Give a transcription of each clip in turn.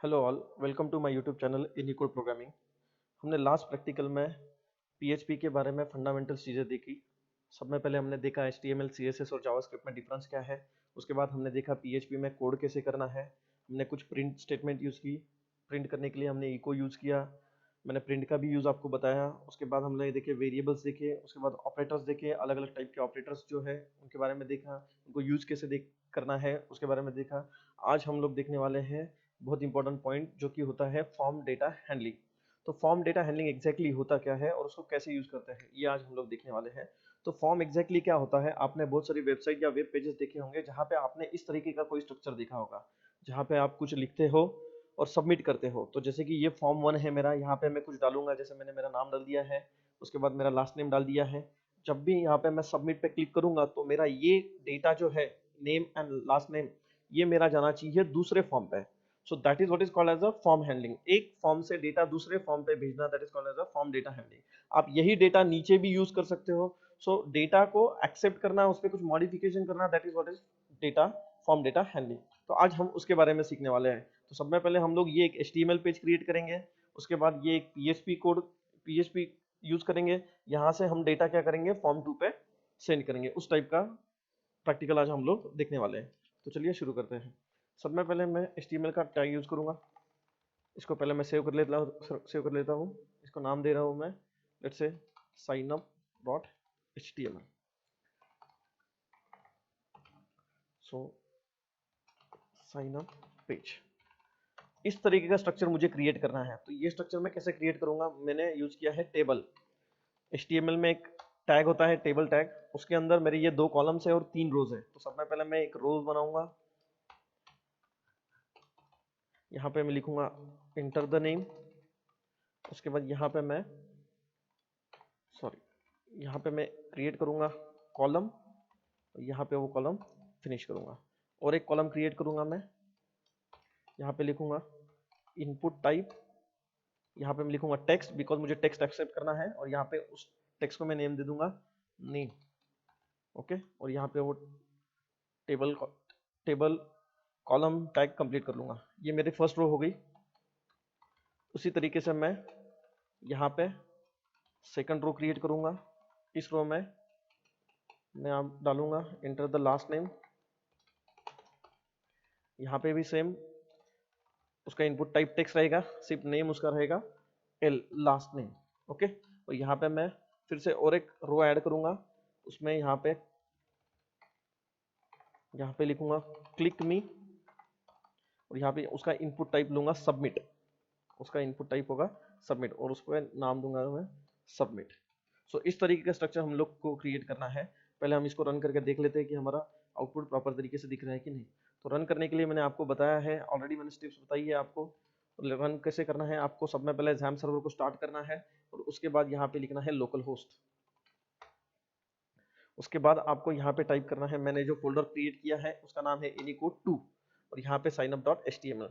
Hello all, welcome to my YouTube channel any code programming. हमने last practical में PHP के बारे में फंडामेंटल्स चीज़ें देखी। सब में पहले हमने देखा एचटीएमएल, सीएसएस और जावास्क्रिप्ट में डिफरेंस क्या है। उसके बाद हमने देखा पीएचपी में कोड कैसे करना है। हमने कुछ प्रिंट स्टेटमेंट यूज़ की। प्रिंट करने के लिए हमने इको यूज़ किया। मैंने प्रिंट का भी यूज़ आपको बताया। उसके बाद हमने देखे वेरिएबल्स देखे। उसके बाद ऑपरेटर्स देखे, अलग अलग टाइप के ऑपरेटर्स जो है उनके बारे में देखा। उनको यूज़ कैसे देख करना है उसके बारे में देखा। आज हम लोग देखने वाले हैं बहुत इंपॉर्टेंट पॉइंट जो कि होता है फॉर्म डेटा हैंडलिंग। तो फॉर्म डेटा हैंडलिंग एग्जैक्टली होता क्या है और उसको कैसे यूज करते हैं, ये आज हम लोग देखने वाले हैं। तो फॉर्म एग्जैक्टली क्या होता है, आपने बहुत सारी वेबसाइट या वेब पेजेस देखे होंगे जहाँ पे आपने इस तरीके का कोई स्ट्रक्चर देखा होगा, जहाँ पे आप कुछ लिखते हो और सबमिट करते हो। तो जैसे कि ये फॉर्म 1 है मेरा, यहाँ पे मैं कुछ डालूंगा, जैसे मैंने मेरा नाम डाल दिया है, उसके बाद मेरा लास्ट नेम डाल दिया है। जब भी यहाँ पे मैं सबमिट पे क्लिक करूंगा तो मेरा ये डेटा जो है, नेम एंड लास्ट नेम, ये मेरा जाना चाहिए दूसरे फॉर्म पे। So that is what is called as a form handling. एक फॉर्म से डेटा दूसरे फॉर्म पे भेजना, that is called as a form data handling. आप यही डेटा नीचे भी यूज कर सकते हो। सो डेटा को एक्सेप्ट करना, उस पर कुछ मॉडिफिकेशन करना, that is what is data, form data handling. तो आज हम उसके बारे में सीखने वाले हैं। तो सब में पहले हम लोग ये एक एचटीएमएल पेज क्रिएट करेंगे। उसके बाद ये एक पीएचपी कोड, पीएचपी यूज करेंगे। यहाँ से हम डेटा क्या करेंगे, फॉर्म 2 पे सेंड करेंगे। उस टाइप का प्रैक्टिकल आज हम लोग देखने वाले हैं। तो चलिए शुरू करते हैं। सब में पहले मैं HTML का टैग यूज करूंगा। इसको पहले मैं सेव कर लेता हूँ। इसको नाम दे रहा हूँ मैं, let's say sign up dot HTML। So sign up page, इस तरीके का स्ट्रक्चर मुझे क्रिएट करना है। तो ये स्ट्रक्चर मैं कैसे क्रिएट करूंगा, मैंने यूज किया है टेबल। HTML में एक टैग होता है टेबल टैग, उसके अंदर मेरे ये 2 कॉलम्स है और 3 रोज है। तो सब में पहले मैं एक रोज बनाऊंगा। यहाँ पे मैं लिखूंगा इंटर द नेम। उसके बाद यहाँ पे मैं, सॉरी, यहाँ पे मैं क्रिएट करूंगा कॉलम। यहाँ पे वो कॉलम फिनिश करूंगा। और एक कॉलम क्रिएट करूंगा मैं, यहाँ पे लिखूंगा इनपुट टाइप। यहाँ पे मैं लिखूंगा टेक्स्ट, बिकॉज मुझे टेक्स्ट एक्सेप्ट करना है। और यहाँ पे उस टेक्स्ट को मैं नेम दे दूंगा नेम। ओके, और यहाँ पे वो table table column tag complete कर लूंगा। ये मेरी फर्स्ट रो हो गई। उसी तरीके से मैं यहाँ पे सेकंड रो क्रिएट करूंगा। इस रो में मैं आप डालूंगा इंटर द लास्ट नेम। यहाँ पे भी सेम, उसका इनपुट टाइप टेक्स्ट रहेगा, सिर्फ नेम उसका रहेगा एल, लास्ट नेम। ओके, और यहाँ पे मैं फिर से और एक रो ऐड करूंगा। उसमें यहाँ पे लिखूंगा क्लिक मी। और यहाँ पे उसका इनपुट टाइप लूंगा सबमिट। उसका इनपुट टाइप होगा सबमिट, और उसको नाम दूंगा मैं सबमिट। सो इस तरीके का स्ट्रक्चर हम लोग को क्रिएट करना है। पहले हम इसको रन करके देख लेते हैं कि हमारा आउटपुट प्रॉपर तरीके से दिख रहा है कि नहीं। तो रन करने के लिए मैंने आपको बताया है, ऑलरेडी मैंने स्टेप्स बताई है आपको। रन कैसे करना है, आपको सब में पहले XAMPP सर्वर को स्टार्ट करना है और उसके बाद यहाँ पे लिखना है लोकल होस्ट। उसके बाद आपको यहाँ पे टाइप करना है, मैंने जो फोल्डर क्रिएट किया है उसका नाम है Anycode 2, और यहाँ पे signup.html।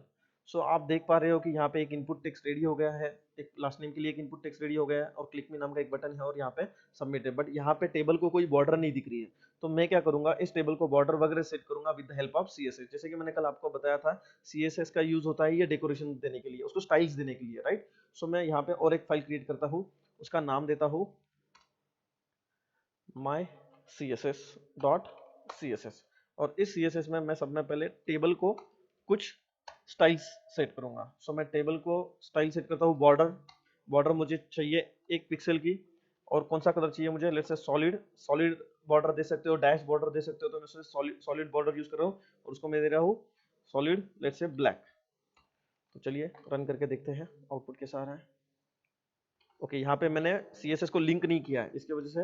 सो आप देख पा रहे हो कि यहाँ पे एक इनपुट टेक्स्ट रेडी हो गया है, एक लास्ट नेम के लिए एक इनपुट टेक्स्ट रेडी हो गया है, और क्लिक मी नाम का एक बटन है, और यहाँ पे सबमिट है। बट यहाँ पे टेबल को कोई बॉर्डर नहीं दिख रही है। तो मैं क्या करूंगा, इस टेबल को बॉर्डर वगैरह सेट करूंगा with the help of CSS। जैसे कि मैंने कल आपको बताया था, CSS का यूज होता है ये डेकोरेशन देने के लिए, उसको स्टाइल्स देने के लिए, राइट। सो मैं यहाँ पे और एक फाइल क्रिएट करता हूँ, उसका नाम देता हूँ my css.css। और इस CSS में मैं सब में पहले टेबल को कुछ स्टाइल्स सेट करूंगा। सो मैं टेबल को स्टाइल सेट करता हूँ बॉर्डर। बॉर्डर मुझे चाहिए 1 पिक्सल की, और कौन सा कलर चाहिए मुझे, let's say solid. Solid border दे सकते हो, डैश बॉर्डर दे सकते हो। तो मैं सॉलिड बॉर्डर यूज कर रहा हूँ, और उसको मैं दे रहा हूँ सॉलिड, लेट्स से ब्लैक। तो चलिए रन करके देखते हैं आउटपुट कैसा आ रहा है। ओके, यहाँ पे मैंने CSS को लिंक नहीं किया है, इसकी वजह से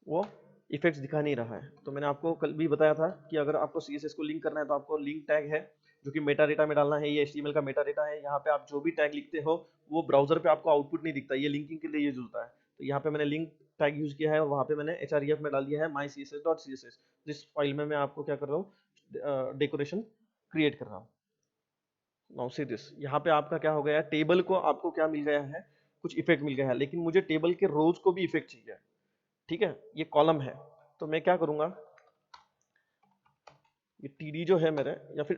वो इफेक्ट्स दिखा नहीं रहा है। तो मैंने आपको कल भी बताया था कि अगर आपको CSS को लिंक करना है तो आपको लिंक टैग है जो कि मेटा डेटा में डालना है। ये HTML का मेटा डेटा है। यहाँ पे आप जो भी टैग लिखते हो वो ब्राउजर पे आपको आउटपुट नहीं दिखता, ये लिंकिंग के लिए यूज होता है। तो यहाँ पे मैंने लिंक टैग यूज किया है, और वहाँ पे मैंने href में डाल दिया है mycss.css। जिस फाइल में मैं आपको क्या कर रहा हूँ, डेकोरेशन क्रिएट कर रहा हूँ। नाउ सी दिस, यहाँ पे आपका क्या हो गया है, टेबल को आपको क्या मिल गया है, कुछ इफेक्ट मिल गया है, लेकिन मुझे टेबल के रोज को भी इफेक्ट चाहिए। ठीक है, ये कॉलम है। तो मैं क्या करूंगा, ये TD जो है मेरे, या फिर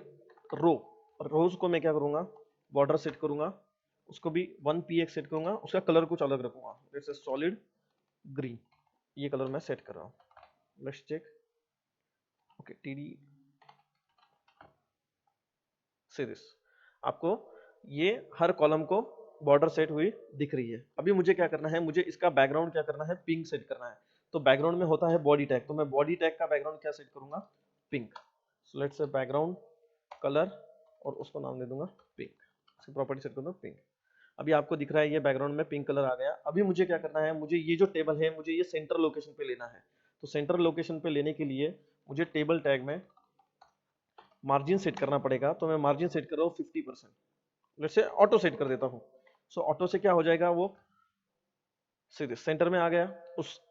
रो, रोज को मैं क्या करूंगा, बॉर्डर सेट करूंगा, उसको भी 1px सेट करूंगा, उसका कलर कुछ अलग रखूंगा, जैसे सॉलिड ग्रीन, ये कलर मैं सेट कर रहा हूँ। लेट्स चेक, ओके टीडी से दिस, आपको ये हर कॉलम को बॉर्डर सेट हुई दिख रही है। अभी मुझे क्या करना है, मुझे इसका बैकग्राउंड क्या करना है, पिंक सेट करना है। तो बैकग्राउंड में होता है बॉडी टैग, तो मैं बॉडी टैग का बैकग्राउंड क्या सेट करूंगा, pink. So let's say background colour और उसको नाम दे दूंगा पिंक, इसकी प्रॉपर्टी सेट कर दूंगा पिंक। अभी आपको दिख रहा है ये बैकग्राउंड में पिंक कलर आ गया। अभी मुझे क्या करना है, मुझे ये जो टेबल है मुझे ये सेंटर लोकेशन पे लेना है। तो सेंटर लोकेशन पे लेने के लिए मुझे टेबल टैग में मार्जिन सेट करना पड़ेगा। तो मैं मार्जिन सेट कर रहा हूँ 50%, वैसे ऑटो सेट कर देता हूँ। सो ऑटो से क्या हो जाएगा, वो सीधे सेंटर में आ गया।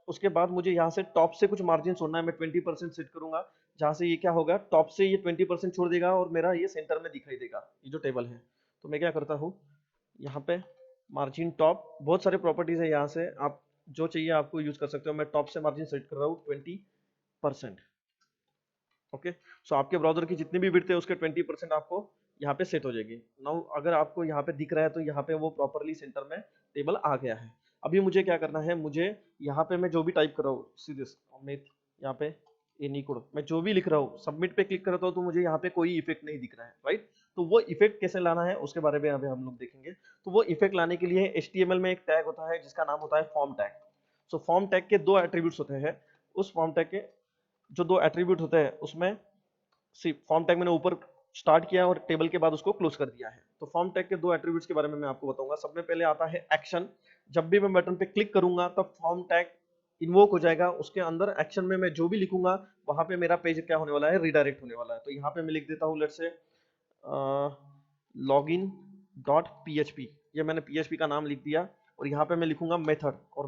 उसके बाद मुझे यहाँ से टॉप से कुछ मार्जिन छोड़ना है, मैं 20% सेट करूंगा, जहाँ से ये क्या होगा, टॉप से ये 20% छोड़ देगा और मेरा ये सेंटर में दिखाई देगा ये जो टेबल है। तो मैं क्या करता हूँ, यहाँ पे मार्जिन टॉप, बहुत सारे प्रॉपर्टीज है, यहाँ से आप जो चाहिए आपको यूज कर सकते हो। मैं टॉप से मार्जिन सेट कर रहा हूँ 20%। ओके, सो आपके ब्राउजर की जितनी भी विड्थ है उसके 20% आपको यहाँ पे सेट हो जाएगी। नाउ अगर आपको यहाँ पे दिख रहा है तो यहाँ पे वो प्रॉपरली सेंटर में टेबल आ गया है। अभी मुझे क्या करना है, मुझे यहाँ पे मैं जो भी टाइप कर रहा हूँ, सीधे यहाँ पे एनीकोड मैं जो भी लिख रहा हूँ, सबमिट पे क्लिक करता हूँ तो मुझे यहाँ पे कोई इफेक्ट नहीं दिख रहा है, राइट। तो वो इफेक्ट कैसे लाना है उसके बारे में अभी हम लोग देखेंगे। तो वो इफेक्ट लाने के लिए HTML में एक टैग होता है जिसका नाम होता है form tag. So form tag के दो एट्रीब्यूट्स होते हैं। उस फॉर्म टैग के जो दो एट्रीब्यूट होते हैं उसमें फॉर्म टैग मैंने ऊपर स्टार्ट किया और टेबल के बाद उसको क्लोज कर दिया है। तो फॉर्म टैग के दो एट्रीब्यूट्स के बारे में मैं आपको बताऊंगा। सबसे पहले आता है एक्शन। जब भी मैं बटन पे क्लिक करूंगा तब फॉर्म टैग इन्वोक हो जाएगा, उसके अंदर एक्शन में मैं जो भी लिखूंगा वहां पे मेरा पेज क्या होने वाला है, रिडायरेक्ट होने वाला है। तो यहाँ पे मैं लिख देता हूँ लेट्स से लॉगिन डॉट पीएचपी, ये मैंने पीएचपी का नाम लिख दिया। और यहाँ पे मैं लिखूंगा मेथड, और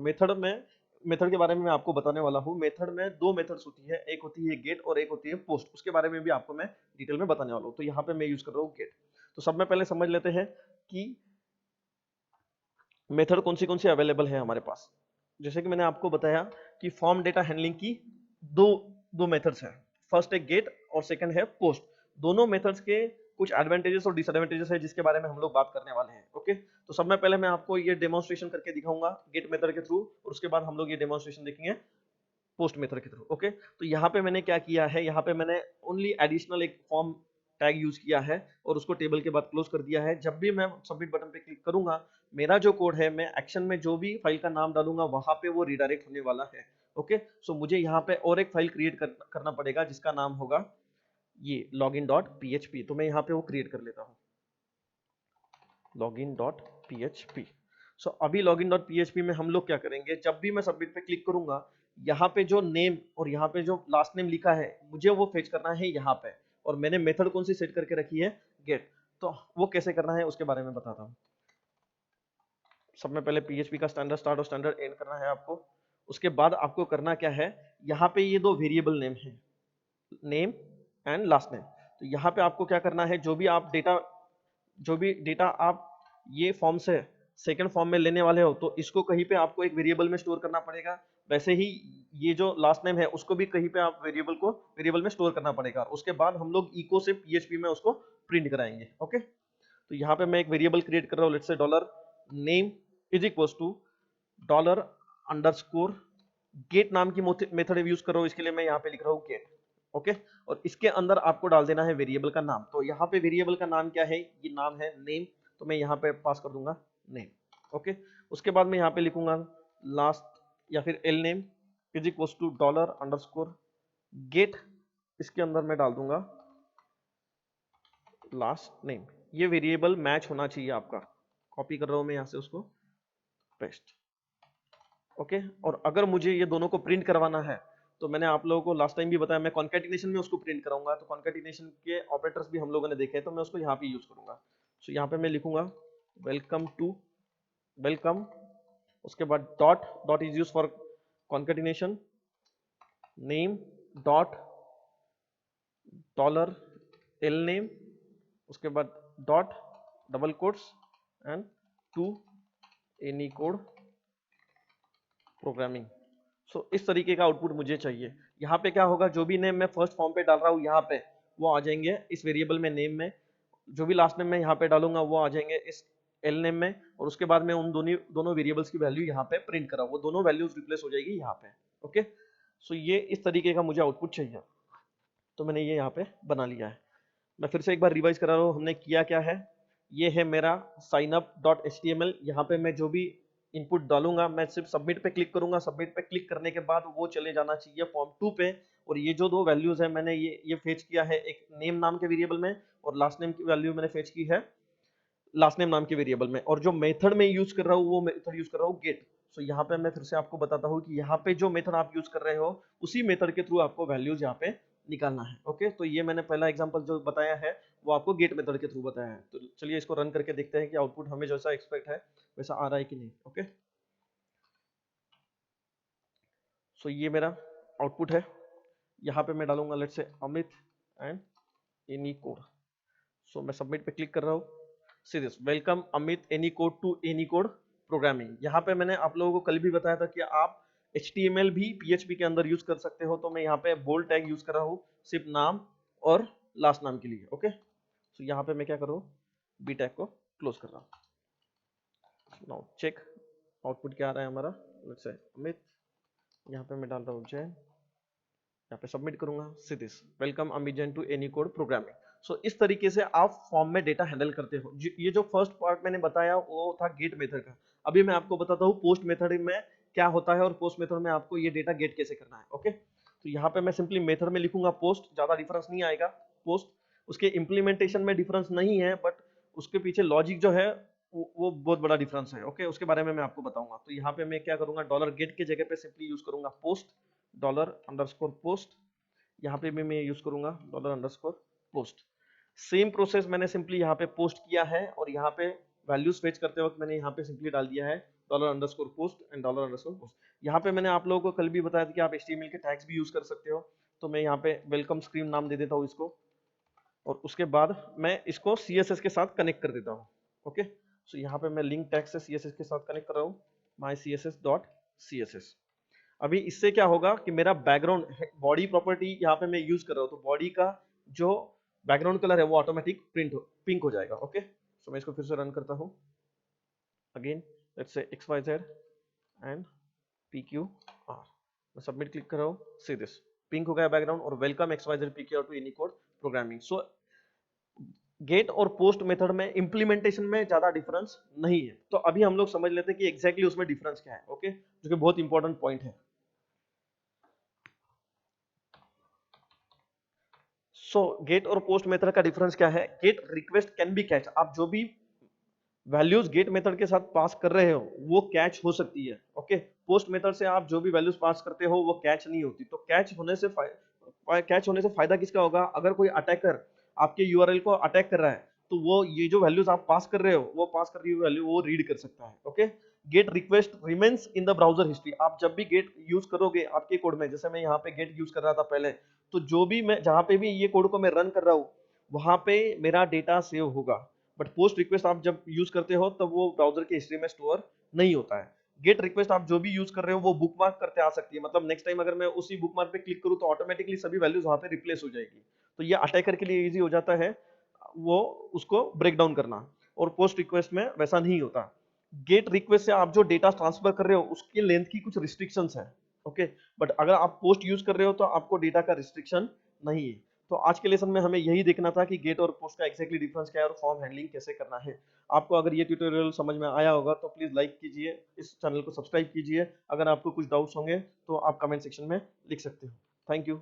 मेथड के बारे में मैं आपको बताने वाला हूँ। मेथड में दो मेथड्स होती है, एक होती है गेट और एक होती है पोस्ट, उसके बारे में भी आपको मैं डिटेल में बताने वाला हूँ। तो यहाँ पे मैं यूज कर रहा हूँ गेट। तो सब में पहले समझ लेते हैं कि मेथड कौन सी अवेलेबल है हमारे पास। जैसे कि मैंने आपको बताया कि फॉर्म डेटा हैंडलिंग की दो दो मेथड्स हैं, फर्स्ट है गेट और सेकंड है पोस्ट। दोनों मेथड्स के कुछ एडवांटेजेस और डिसएडवांटेजेस है जिसके बारे में हम लोग बात करने वाले हैं। ओके, तो सब में पहले मैं आपको ये डेमोन्स्ट्रेशन करके दिखाऊंगा गेट मेथड के थ्रू, और उसके बाद हम लोग ये डेमोन्स्ट्रेशन देखेंगे पोस्ट मेथड के थ्रू। ओके, तो यहाँ पे मैंने क्या किया है, यहाँ पे मैंने ओनली एडिशनल एक फॉर्म टैग यूज किया है और उसको टेबल के बाद क्लोज कर दिया है। जब भी मैं सबमिट बटन पे क्लिक करूंगा, मेरा जो कोड है, मैं एक्शन में जो भी फाइल का नाम डालूंगा वहां पे वो रिडायरेक्ट होने वाला है। ओके, सो मुझे यहाँ पे और एक फाइल क्रिएट करना पड़ेगा जिसका नाम होगा ये लॉगिन डॉट पीएचपी। तो मैं यहाँ पे वो क्रिएट कर लेता हूँ, लॉगिन डॉट पीएचपी। सो अभी लॉगिन डॉट पीएचपी में हम लोग क्या करेंगे, जब भी मैं सबमिट पे क्लिक करूंगा, यहाँ पे जो नेम और यहाँ पे जो लास्ट नेम लिखा है मुझे वो फेच करना है यहाँ पे। और मैंने मेथड कौन सी सेट करके रखी है, गेट। तो वो कैसे करना है उसके बारे में बताता हूँ। सब में पहले पीएचपी का स्टैंडर्ड स्टार्ट और स्टैंडर्ड एंड करना है आपको। उसके बाद आपको करना क्या है, यहाँ पे ये दो वेरिएबल नेम है, नेम एंड लास्ट नेम। तो यहाँ पे आपको क्या करना है, जो भी डेटा आप ये फॉर्म से सेकंड फॉर्म में लेने वाले हो तो इसको कहीं पे आपको एक वेरिएबल में स्टोर करना पड़ेगा। वैसे ही ये जो लास्ट नेम है उसको भी कहीं पे आप वेरिएबल में स्टोर करना पड़ेगा। उसके बाद हम लोग इको से पीएचपी में उसको प्रिंट कराएंगे। ओके, तो यहाँ पे मैं एक वेरिएबल क्रिएट कर रहा हूँ, let's say dollar name is equals to dollar underscore get नाम की मेथड यूज कर रहा हूँ, इसके लिए मैं यहाँ पे लिख रहा हूँ गेट। ओके, और इसके अंदर आपको डाल देना है वेरिएबल का नाम। तो यहाँ पे वेरिएबल का नाम क्या है, ये नाम है नेम, तो मैं यहाँ पे पास कर दूंगा नेम। ओके, उसके बाद मैं यहाँ पे लिखूंगा लास्ट या फिर L name is equals to dollar underscore get, इसके अंदर मैं डाल दूंगा लास्ट नेम। ये वेरिएबल मैच होना चाहिए आपका, कॉपी कर रहा हूं मैं यहाँ से उसको पेस्ट। ओके, और अगर मुझे ये दोनों को प्रिंट करवाना है तो मैंने आप लोगों को लास्ट टाइम भी बताया, मैं कॉन्केटिनेशन में उसको प्रिंट कराऊंगा। तो कॉन्केटिनेशन के ऑपरेटर्स भी हम लोगों ने देखे हैं, तो मैं उसको यहाँ पे यूज करूंगा। तो यहाँ पे मैं लिखूंगा वेलकम टू वेलकम, उसके बाद dot dot is use for concatenation, name dot dollar L name, उसके बाद dot double quotes and to any code programming. सो इस तरीके का आउटपुट मुझे चाहिए। यहाँ पे क्या होगा, जो भी नेम मैं फर्स्ट फॉर्म पे डाल रहा हूँ यहाँ पे वो आ जाएंगे इस वेरिएबल में नेम में, जो भी लास्ट नेम मैं यहाँ पे डालूंगा वो आ जाएंगे इस एल नेम में, और उसके बाद मैं उन दोनों वेरिएबल्स की वैल्यू यहाँ पे प्रिंट करा, वो दोनों वैल्यूज रिप्लेस हो जाएगी यहाँ पे। ओके, सो ये इस तरीके का मुझे आउटपुट चाहिए, तो मैंने ये यहाँ पे बना लिया है। मैं फिर से एक बार रिवाइज करा रहा हूँ, हमने किया क्या है, ये है मेरा sign up dot H T M L. यहाँ पे मैं जो भी इनपुट डालूंगा मैं सिर्फ सबमिट पे क्लिक करूंगा, सबमिट पे क्लिक करने के बाद वो चले जाना चाहिए फॉर्म 2 पे, और ये जो दो वैल्यूज है मैंने ये फेच किया है एक नेम नाम के वेरिएबल में, और लास्ट नेम की वैल्यू मैंने फेच की है लास्ट नेम नाम के वेरिएबल में, और जो मेथड में यूज कर रहा हूँ वो मेथड यूज कर रहा हूँ गेट। सो यहाँ पे मैं फिर से आपको बताता हूँ कि यहाँ पे जो मेथड आप यूज कर रहे हो उसी मेथड के थ्रू आपको वैल्यूज यहाँ पे निकालना है। ओके, तो ये मैंने पहला एग्जांपल जो बताया है वो आपको गेट मेथड के थ्रू बताया है। तो चलिए इसको रन करके देखते हैं कि आउटपुट हमें जैसा एक्सपेक्ट है वैसा आ रहा है कि नहीं। ओके, सो ये मेरा आउटपुट है, यहाँ पे मैं डालूंगा let's say Amit and any code. सो मैं सबमिट पे क्लिक कर रहा हूँ, see this welcome Amit any code to any code programming. यहाँ पे मैंने आप लोगों को कल भी बताया था कि आप HTML भी PHP के अंदर यूज कर सकते हो, तो मैं यहाँ पे बोल्ड टैग यूज कर रहा हूँ सिर्फ नाम और लास्ट नाम के लिए। ओके, सो यहाँ पे मैं क्या कर रहा हूँ, बी टैग को क्लोज कर रहा हूँ। नाउ चेक आउटपुट क्या आ रहा है हमारा, लेट्स से अमित, यहाँ पे मैं डाल रहा हूँ जैन, यहाँ पे सबमिट करूंगा, see this welcome Amit Jain to any code programming. सो इस तरीके से आप फॉर्म में डेटा हैंडल करते हो। ये जो फर्स्ट पार्ट मैंने बताया वो था गेट मेथड का। अभी मैं आपको बताता हूँ पोस्ट मेथड में क्या होता है और पोस्ट मेथड में आपको ये डेटा गेट कैसे करना है। ओके, तो यहाँ पे मैं सिंपली मेथड में लिखूंगा पोस्ट, ज्यादा डिफरेंस नहीं आएगा पोस्ट, उसके इम्प्लीमेंटेशन में डिफरेंस नहीं है बट उसके पीछे लॉजिक जो है वो बहुत बड़ा डिफरेंस है। ओके, उसके बारे में मैं आपको बताऊंगा। तो यहाँ पे मैं क्या करूंगा, डॉलर गेट के जगह पे सिंपली यूज करूंगा पोस्ट, डॉलर अंडरस्कोर पोस्ट, यहाँ पे भी मैं यूज करूंगा dollar underscore post. Same process मैंने सिंपली यहाँ पे पोस्ट किया है, और यहाँ पे वैल्यूज फेच करते वक्त मैंने यहाँ पे सिंपली डाल दिया है dollar underscore post and dollar underscore post. यहाँ पे मैंने आप लोगों को कल भी बताया था कि आप HTML के टैग्स भी यूज कर सकते हो, तो मैं यहाँ पे वेलकम स्क्रीन नाम दे देता हूँ इसको, और उसके बाद मैं इसको CSS के साथ कनेक्ट कर देता हूँ। ओके, सो यहाँ पे मैं लिंक टैग से CSS के साथ कनेक्ट कर रहा हूँ, माई CSS.css। अभी इससे क्या होगा कि मेरा बैकग्राउंड बॉडी प्रॉपर्टी यहाँ पे मैं यूज कर रहा हूँ, तो बॉडी का जो बैकग्राउंड कलर है वो ऑटोमेटिक पिंक हो जाएगा। ओके, सो मैं इसको फिर से रन करता हूँ again, let's say XYZ and PQR। मैं सबमिट क्लिक कर रहा हूँ, सी दिस पिंक हो गया बैकग्राउंड, और welcome XYZ PQR to any code programming. So get और पोस्ट मेथड में इंप्लीमेंटेशन में ज्यादा डिफरेंस नहीं है। तो अभी हम लोग समझ लेते हैं कि एग्जैक्टली उसमें डिफरेंस क्या है। ओके, जो कि बहुत इंपॉर्टेंट पॉइंट है। सो गेट और पोस्ट मेथड का डिफरेंस क्या है, gate request can be catch, आप जो भी वैल्यूज गेट मेथड के साथ पास कर रहे हो वो कैच हो सकती है। ओके, पोस्ट मेथड से आप जो भी वैल्यूज पास करते हो वो कैच नहीं होती। तो कैच होने से फायदा किसका होगा, अगर कोई अटैकर आपके यूआरएल को अटैक कर रहा है तो वो ये जो वैल्यूज आप पास कर रहे हो वो पास कर रही हुई वैल्यू वो रीड कर सकता है। Okay, gate request remains in the browser history, आप जब भी गेट यूज करोगे आपके कोड में, जैसे मैं यहाँ पे गेट यूज कर रहा था पहले, तो जो भी मैं जहां पे भी ये कोड को मैं रन कर रहा हूँ वहां पे मेरा डेटा सेव होगा। बट पोस्ट रिक्वेस्ट आप जब यूज करते हो तब वो ब्राउजर की हिस्ट्री में स्टोर नहीं होता है। गेट रिक्वेस्ट आप जो भी यूज कर रहे हो वो बुकमार्क करते आ सकती है, मतलब नेक्स्ट टाइम अगर मैं उसी बुकमार्क पे क्लिक करूँ तो ऑटोमेटिकली सभी वैल्यूज वहां पे रिप्लेस हो जाएगी। तो ये अटैकर के लिए इजी हो जाता है वो उसको ब्रेक डाउन करना, और पोस्ट रिक्वेस्ट में वैसा नहीं होता। गेट रिक्वेस्ट से आप जो डेटा ट्रांसफर कर रहे हो उसकी लेंथ की कुछ रिस्ट्रिक्शंस है। ओके, बट अगर आप पोस्ट यूज कर रहे हो तो आपको डेटा का रिस्ट्रिक्शन नहीं है। तो आज के लेसन में हमें यही देखना था कि गेट और पोस्ट का एक्जैक्टली डिफरेंस क्या है और फॉर्म हैंडलिंग कैसे करना है। आपको अगर ये ट्यूटोरियल समझ में आया होगा तो प्लीज लाइक कीजिए, इस चैनल को सब्सक्राइब कीजिए। अगर आपको कुछ डाउट्स होंगे तो आप कमेंट सेक्शन में लिख सकते हो। Thank you.